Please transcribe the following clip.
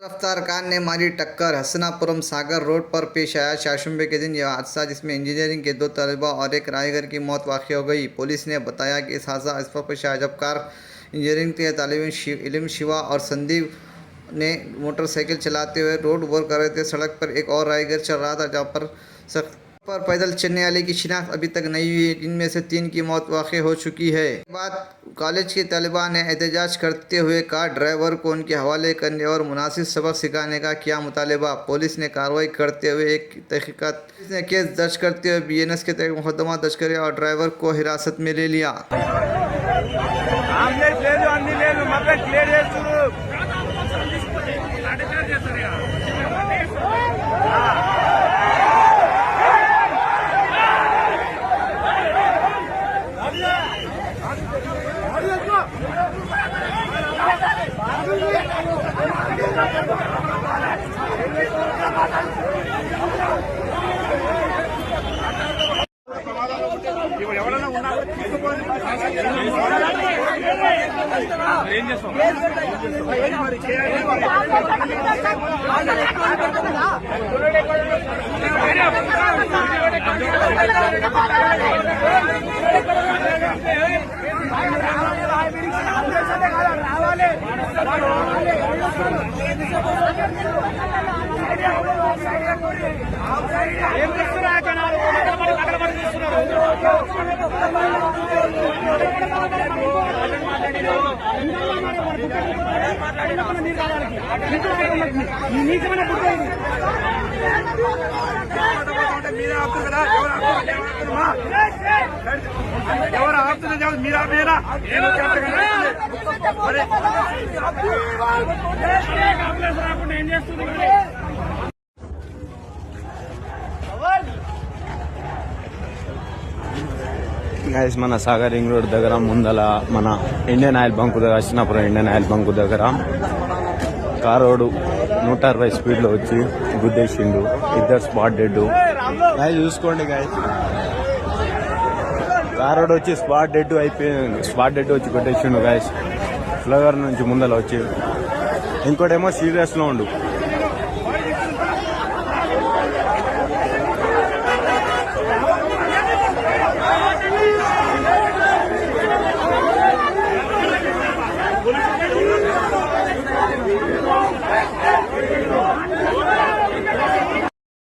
रफ्तार कार ने मारी टक्कर। हसनापुरम सागर रोड पर पेश आया शाशुंबे के दिन यह हादसा, जिसमें इंजीनियरिंग के 2 तलबा और एक राहगीर की मौत वाक़ हो गई। पुलिस ने बताया कि इस हादसा इस वक्त पेश आया जब कार इंजीनियरिंग के तालिब इल्म शिवा और संदीप ने मोटरसाइकिल चलाते हुए रोड ओवर कर रहे थे। सड़क पर एक और राहगीर चल रहा था, जहाँ पर पैदल चलने वाले की शिनाख्त अभी तक नहीं हुई, जिनमें से 3 की मौत वाक़ हो चुकी है। बाद कॉलेज के तलबा ने एहतजाज करते हुए कार ड्राइवर को उनके हवाले करने और मुनासिब सबक सिखाने का किया मुतालबा। पुलिस ने कार्रवाई करते हुए पुलिस ने केस दर्ज करते हुए BNS के तहत मुकदमा दर्ज किया और ड्राइवर को हिरासत में ले लिया। గైస్ మన సాగర్ రింగ్ రోడ్ దగ్గర ముందల మన ఇండియన్ ఆయిల్ బంక్ దగ్గర హసనాపురం ఇండియన్ ఆయిల్ బంక్ దగ్గర కారోడు 160 స్పీడ్లో వచ్చి గుద్దేసిండు. 2 స్పాట్ డెడ్. గైస్ చూసుకోండి గైస్, కారోడు వచ్చి స్పాట్ డెడ్ వచ్చి కొట్టేసిండు గైస్. ఫ్లవర్ నుంచి ముందల వచ్చి ఇంకోటేమో సీరియస్లో ఉండు.